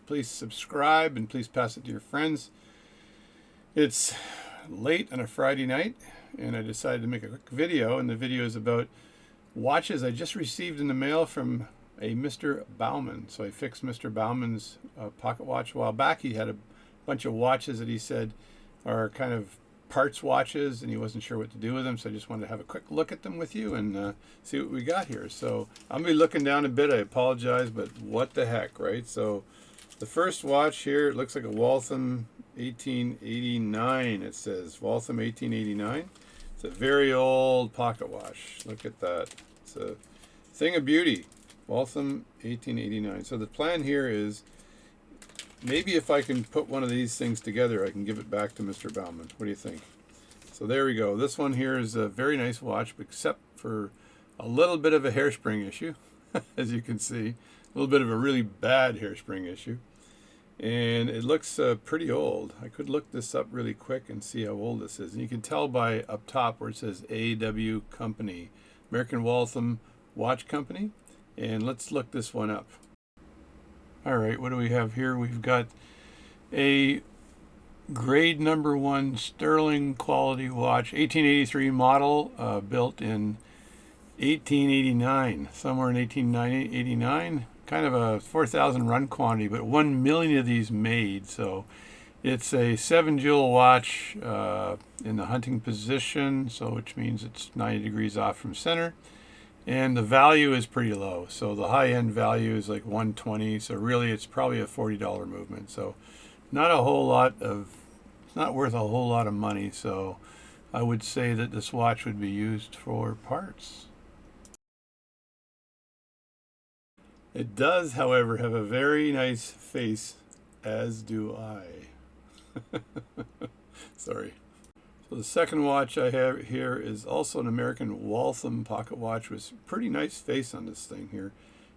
please subscribe and please pass it to your friends. It's late on a Friday night, and I decided to make a quick video, and the video is about watches I just received in the mail from a Mr. Bauman. So I fixed Mr. Bauman's pocket watch a while back. He had a bunch of watches that he said are kind of parts watches, and he wasn't sure what to do with them, so I just wanted to have a quick look at them with you and see what we got here. So I'm gonna be looking down a bit. I apologize, but what the heck, right? So the first watch here, it looks like a Waltham 1889. It says Waltham 1889. It's a very old pocket watch. Look at that. It's a thing of beauty. Waltham 1889. So the plan here is, maybe if I can put one of these things together, I can give it back to Mr. Bauman. What do you think? So there we go. This one here is a very nice watch, except for a little bit of a hairspring issue, as you can see. A little bit of a really bad hairspring issue. And it looks pretty old. I could look this up really quick and see how old this is. And you can tell by up top where it says AW Company, American Waltham Watch Company. And let's look this one up. All right, what do we have here? We've got a grade number 1 sterling quality watch, 1883 model, built in 1889, somewhere in 1889. Kind of a 4,000 run quantity, but 1 million of these made. So it's a 7-jewel watch in the hunting position, so which means it's 90 degrees off from center. And the value is pretty low. So the high-end value is like 120. So really it's probably a $40 movement. So not a whole lot of, it's not worth a whole lot of money. So I would say that this watch would be used for parts. It does, however, have a very nice face, as do I. Sorry. So the second watch I have here is also an American Waltham pocket watch with pretty nice face on this thing here.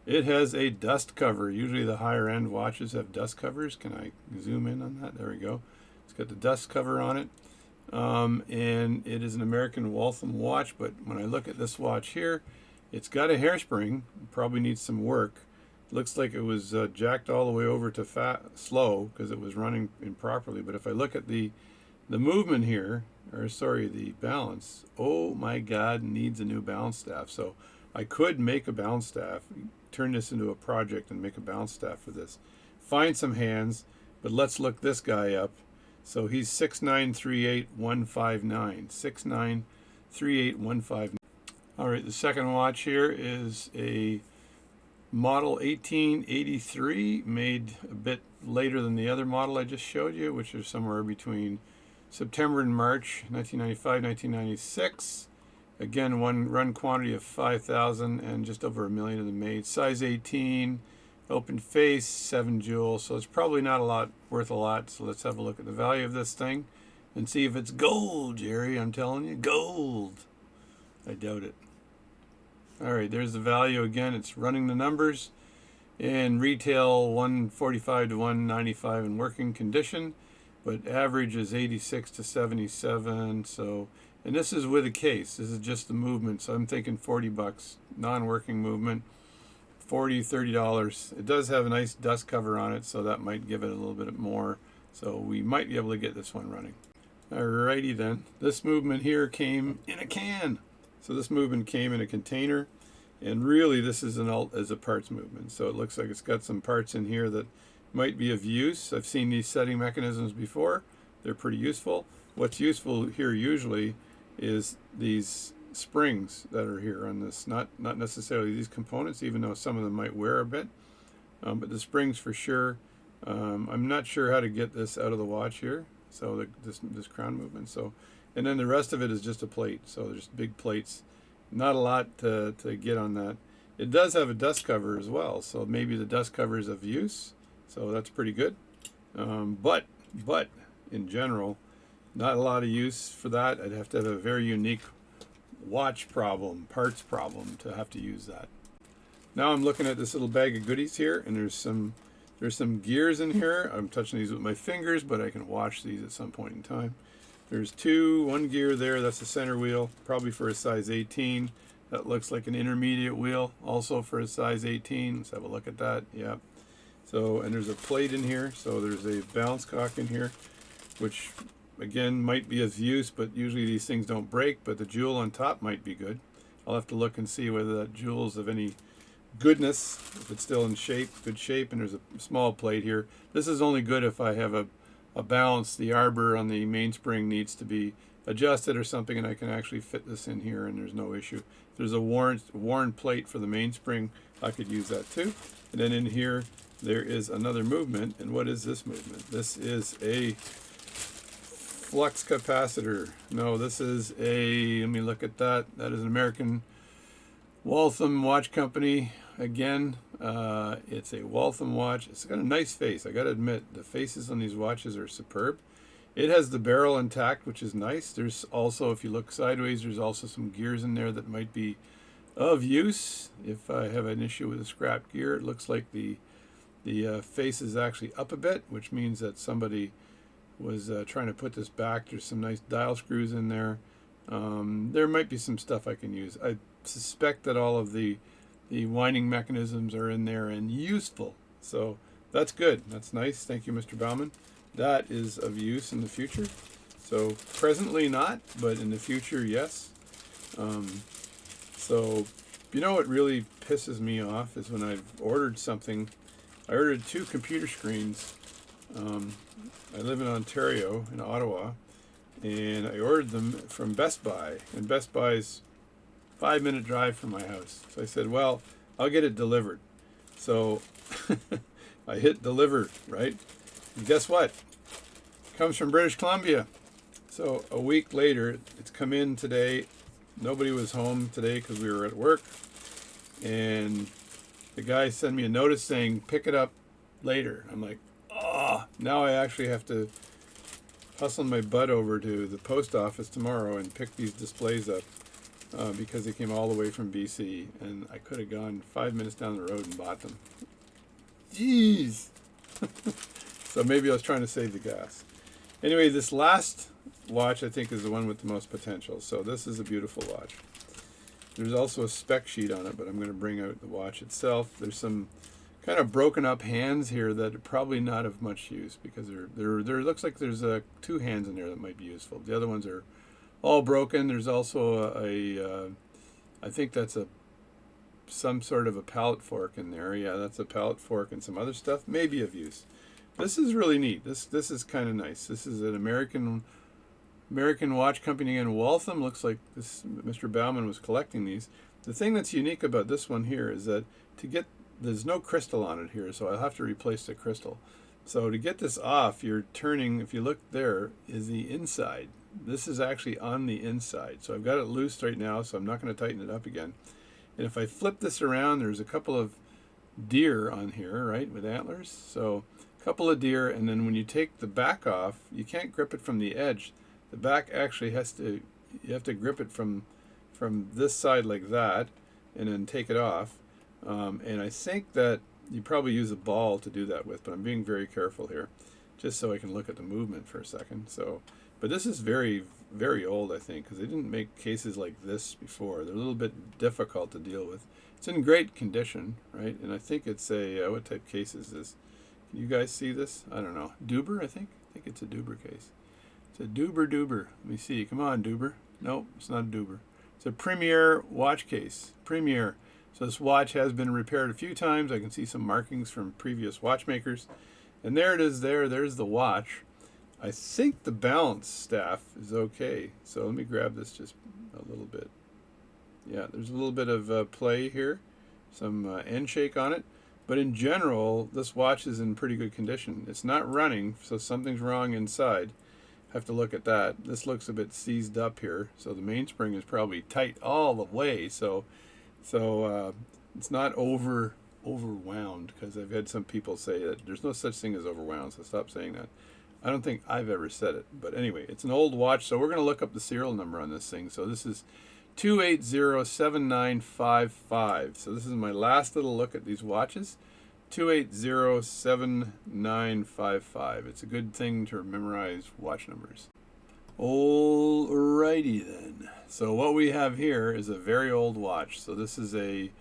It has a dust cover. Usually the higher end watches have dust covers. Can I zoom in on that? There we go. It's got the dust cover on it. And it is an American Waltham watch, but when I look at this watch here, it's got a hairspring. It probably needs some work. It looks like it was jacked all the way over to slow because it was running improperly. But if I look at the movement here, or sorry, the balance, oh my God, needs a new balance staff. So I could make a balance staff, turn this into a project and make a balance staff for this. Find some hands, but let's look this guy up. So he's 6938159, 6938159. All right, the second watch here is a model 1883, made a bit later than the other model I just showed you, which is somewhere between September and March 1995, 1996. Again, one run quantity of 5,000 and just over 1 million of them made. Size 18, open face, 7 jewels. So it's probably not a lot, worth a lot. So let's have a look at the value of this thing and see if it's gold, Jerry. I'm telling you, gold. I doubt it. All right, there's the value again. It's running the numbers. In retail, 145 to 195 in working condition, but average is 86 to 77. So, and this is with a case. This is just the movement. So I'm thinking 40 bucks, non-working movement, $30. It does have a nice dust cover on it, so that might give it a little bit more. So we might be able to get this one running. Alrighty then. This movement here came in a can. So this movement came in a container, and really this is a parts movement. So it looks like it's got some parts in here that might be of use. I've seen these setting mechanisms before. They're pretty useful. What's useful here usually is these springs that are here on this, not necessarily these components, even though some of them might wear a bit, but the springs for sure. I'm not sure how to get this out of the watch here. So this crown movement. So, and then the rest of it is just a plate. So there's big plates. Not a lot to get on that. It does have a dust cover as well. So maybe the dust cover is of use. So that's pretty good. But in general, not a lot of use for that. I'd have to have a very unique watch problem, parts problem to have to use that. Now I'm looking at this little bag of goodies here, and there's some gears in here. I'm touching these with my fingers, but I can wash these at some point in time. There's one gear there. That's the center wheel, probably for a size 18. That looks like an intermediate wheel, also for a size 18. Let's have a look at that. Yeah. So, and there's a plate in here, so there's a balance cock in here, which again might be of use, but usually these things don't break, but the jewel on top might be good. I'll have to look and see whether that jewel's of any goodness, if it's still in shape, good shape. And there's a small plate here. This is only good if I have a balance. The arbor on the mainspring needs to be adjusted or something, and I can actually fit this in here and there's no issue. If there's a worn plate for the mainspring, I could use that too. And then in here there is another movement. And what is this movement? This is a flux capacitor. No, this is a, let me look at that. That is an American Waltham watch company. Again, it's a Waltham watch. It's got a nice face. I got to admit, the faces on these watches are superb. It has the barrel intact, which is nice. There's also, if you look sideways, there's also some gears in there that might be of use. If I have an issue with a scrap gear, it looks like the face is actually up a bit, which means that somebody was trying to put this back. There's some nice dial screws in there. There might be some stuff I can use. I suspect that all of the winding mechanisms are in there and useful. So that's good. That's nice. Thank you, Mr. Bauman. That is of use in the future. So presently not, but in the future, yes. So you know what really pisses me off is when I've ordered something. I ordered 2 computer screens. I live in Ontario, in Ottawa, and I ordered them from Best Buy. And Best Buy's 5-minute drive from my house. So I said, well, I'll get it delivered. So I hit deliver, right? And guess what? It comes from British Columbia. So a week later, it's come in today. Nobody was home today because we were at work. And the guy sent me a notice saying, pick it up later. I'm like, oh, now I actually have to hustle my butt over to the post office tomorrow and pick these displays up. Because they came all the way from BC, and I could have gone 5 minutes down the road and bought them. Jeez! So maybe I was trying to save the gas. Anyway, this last watch I think is the one with the most potential. So this is a beautiful watch. There's also a spec sheet on it, but I'm going to bring out the watch itself. There's some kind of broken up hands here that are probably not of much use because there looks like there's 2 hands in there that might be useful. The other ones are all broken. There's also I think that's some sort of a pallet fork in there. Yeah, that's a pallet fork and some other stuff, maybe of use. This is really neat. This is kind of nice. This is an American watch company in Waltham. Looks like this Mr. Bauman was collecting these. The thing that's unique about this one here is that there's no crystal on it here, so I'll have to replace the crystal. So to get this off, you're turning, if you look there, is the inside. This is actually on the inside. So I've got it loose right now, so I'm not going to tighten it up again. And if I flip this around, there's a couple of deer on here, right, with antlers. So a couple of deer, and then when you take the back off, you can't grip it from the edge. The back actually you have to grip it from this side like that, and then take it off. And I think that you probably use a ball to do that with, but I'm being very careful here, just so I can look at the movement for a second. So, but this is very, very old, I think, because they didn't make cases like this before. They're a little bit difficult to deal with. It's in great condition, right? And I think it's a, what type case is this? Can you guys see this? I don't know. Duber, I think? I think it's a Duber case. It's a Duber. Let me see. Come on, Duber. Nope, it's not a Duber. It's a Premier watch case. Premier. So this watch has been repaired a few times. I can see some markings from previous watchmakers. And there it is there. There's the watch. I think the balance staff is okay. So let me grab this just a little bit. Yeah, there's a little bit of play here. Some end shake on it. But in general, this watch is in pretty good condition. It's not running, so something's wrong inside. Have to look at that. This looks a bit seized up here. So the mainspring is probably tight all the way. So it's not overwound, because I've had some people say that there's no such thing as overwound, so stop saying that. I don't think I've ever said it, but anyway, it's an old watch, so we're going to look up the serial number on this thing. So this is 2807955. So this is my last little look at these watches. 2807955. It's a good thing to memorize watch numbers. Alrighty then. So what we have here is a very old watch. So this is an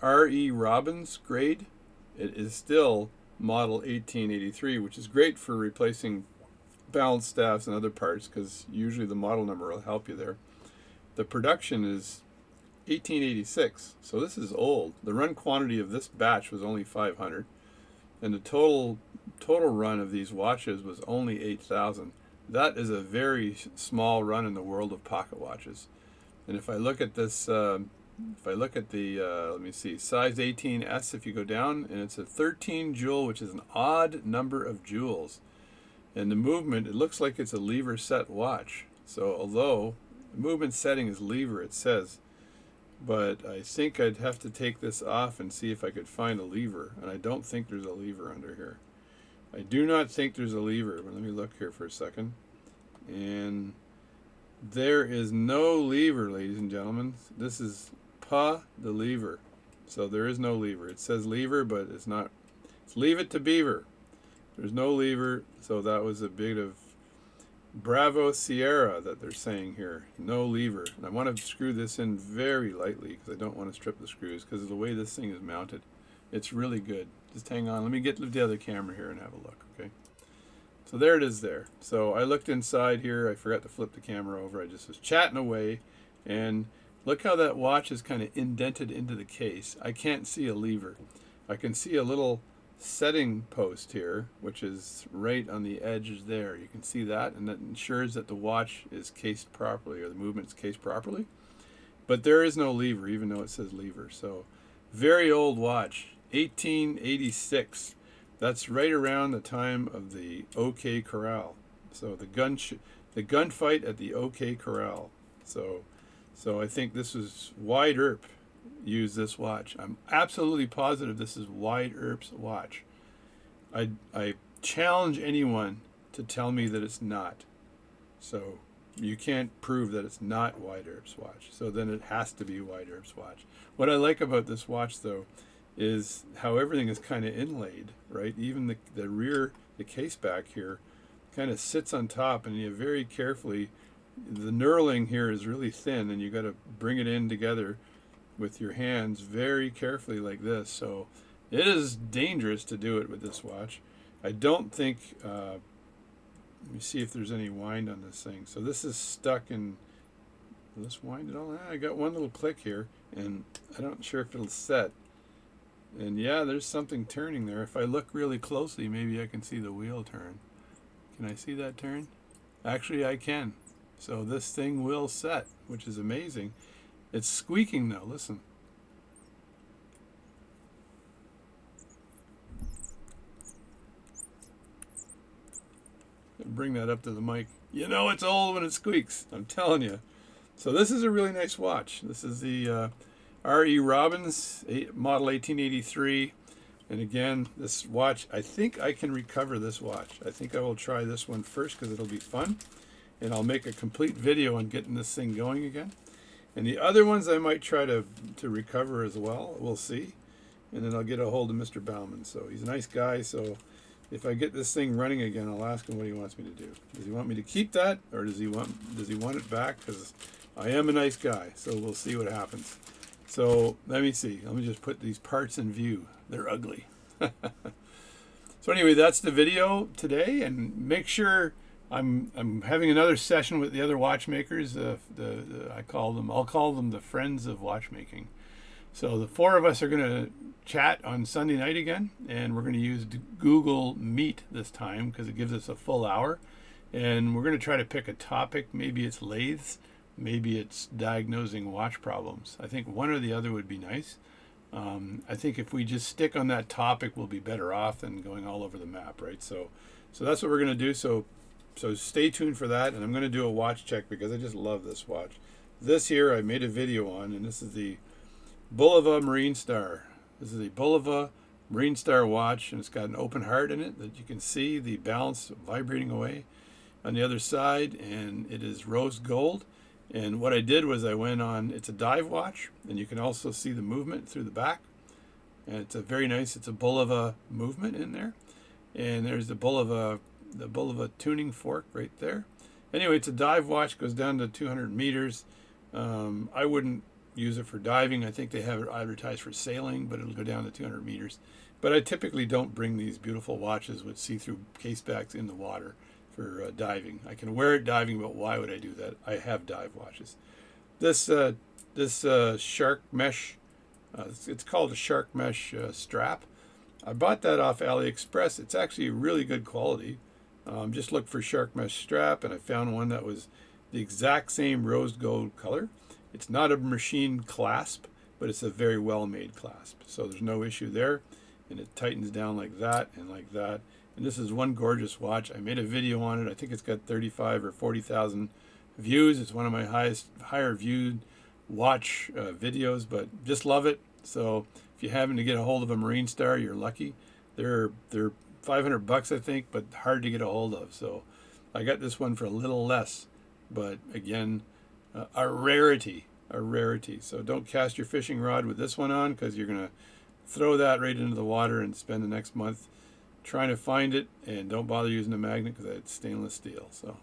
R.E. Robbins grade. It is still model 1883, which is great for replacing balance staffs and other parts, because usually the model number will help you there. The production is 1886, so this is old. The run quantity of this batch was only 500, and the total run of these watches was only 8,000. That is a very small run in the world of pocket watches. And if I look at this, if I look at the, let me see, size 18S, if you go down, and it's a 13 jewel, which is an odd number of jewels. And the movement, it looks like it's a lever set watch. So although the movement setting is lever, it says, but I think I'd have to take this off and see if I could find a lever. And I don't think there's a lever under here. I do not think there's a lever, but let me look here for a second. And there is no lever, ladies and gentlemen. This is pas the lever. So there is no lever. It says lever, but it's not. It's leave it to beaver. There's no lever, so that was a bit of Bravo Sierra that they're saying here. No lever. And I want to screw this in very lightly because I don't want to strip the screws because of the way this thing is mounted. It's really good. Just hang on. Let me get the other camera here and have a look, okay? So there it is there. So I looked inside here. I forgot to flip the camera over. I just was chatting away. And look how that watch is kind of indented into the case. I can't see a lever. I can see a little setting post here, which is right on the edge there. You can see that, and that ensures that the watch is cased properly, or the movement's cased properly. But there is no lever, even though it says lever. So very old watch, 1886. That's right around the time of the OK Corral. So the gunfight at the OK Corral. So I think this was Wide Earp used this watch. I'm absolutely positive this is Wide Earp's watch. I challenge anyone to tell me that it's not. So you can't prove that it's not Wide Earp's watch. So then it has to be Wide Earp's watch. What I like about this watch, though, is how everything is kind of inlaid, right? Even the rear, the case back here, kind of sits on top, and you very carefully, the knurling here is really thin, and you got to bring it in together with your hands very carefully like this. So it is dangerous to do it with this watch. I don't think, let me see if there's any wind on this thing. So this is stuck in, will this wind at all? I got one little click here, and I'm not sure if it'll set. And yeah, there's something turning there. If I look really closely, maybe I can see the wheel turn. Can I see that turn? Actually, I can. So this thing will set, which is amazing. It's squeaking now, listen. Bring that up to the mic. You know it's old when it squeaks, I'm telling you. So this is a really nice watch. This is the R.E. Robbins model 1883. And again, this watch, I think I can recover this watch. I think I will try this one first because it'll be fun. And I'll make a complete video on getting this thing going again. And the other ones I might try to recover as well. We'll see. And then I'll get a hold of Mr. Bauman. So he's a nice guy. So if I get this thing running again, I'll ask him what he wants me to do. Does he want me to keep that, or does he want it back? Because I am a nice guy. So we'll see what happens. So let me see. Let me just put these parts in view. They're ugly. So anyway, that's the video today. And make sure I'm having another session with the other watchmakers. I'll call them the Friends of Watchmaking. So the four of us are going to chat on Sunday night again, and we're going to use Google Meet this time because it gives us a full hour. And we're going to try to pick a topic. Maybe it's lathes, maybe it's diagnosing watch problems. I think one or the other would be nice. I think if we just stick on that topic, we'll be better off than going all over the map, right? So that's what we're going to do. So stay tuned for that, and I'm going to do a watch check because I just love this watch. This here I made a video on, and this is the Bulova Marine Star. This is the Bulova Marine Star watch, and it's got an open heart in it that you can see the balance vibrating away on the other side, and it is rose gold. And what I did was I went on, it's a dive watch, and you can also see the movement through the back. And it's a very nice, it's a Bulova movement in there. And there's the Bulova tuning fork right there. Anyway, it's a dive watch, goes down to 200 meters. I wouldn't use it for diving. I think they have it advertised for sailing, but it'll go down to 200 meters. But I typically don't bring these beautiful watches with see-through case backs in the water for diving. I can wear it diving, but why would I do that? I have dive watches. This shark mesh, it's called a shark mesh strap. I bought that off AliExpress. It's actually really good quality. Just looked for shark mesh strap, and I found one that was the exact same rose gold color. It's not a machine clasp, but it's a very well made clasp, so there's no issue there. And it tightens down like that and like that. And this is one gorgeous watch. I made a video on it. I think it's got 35 or 40,000 views. It's one of my higher viewed watch videos, but just love it. So if you happen to get a hold of a Marine Star, you're lucky. They're $500, I think, but hard to get a hold of. So I got this one for a little less, but again, a rarity. So don't cast your fishing rod with this one on, because you're gonna throw that right into the water and spend the next month trying to find it. And don't bother using a magnet, because it's stainless steel. So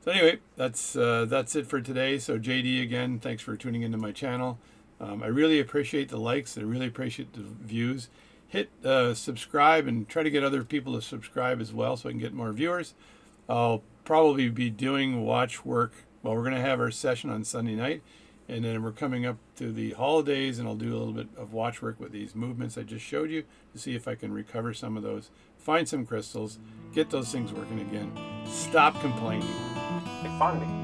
anyway, that's it for today. So JD again, thanks for tuning into my channel. I really appreciate the likes. I really appreciate the views. Hit subscribe and try to get other people to subscribe as well, so I can get more viewers. I'll probably be doing watch work. Well, we're going to have our session on Sunday night, and then we're coming up to the holidays, and I'll do a little bit of watch work with these movements I just showed you to see if I can recover some of those, find some crystals, get those things working again. Stop complaining. Funding.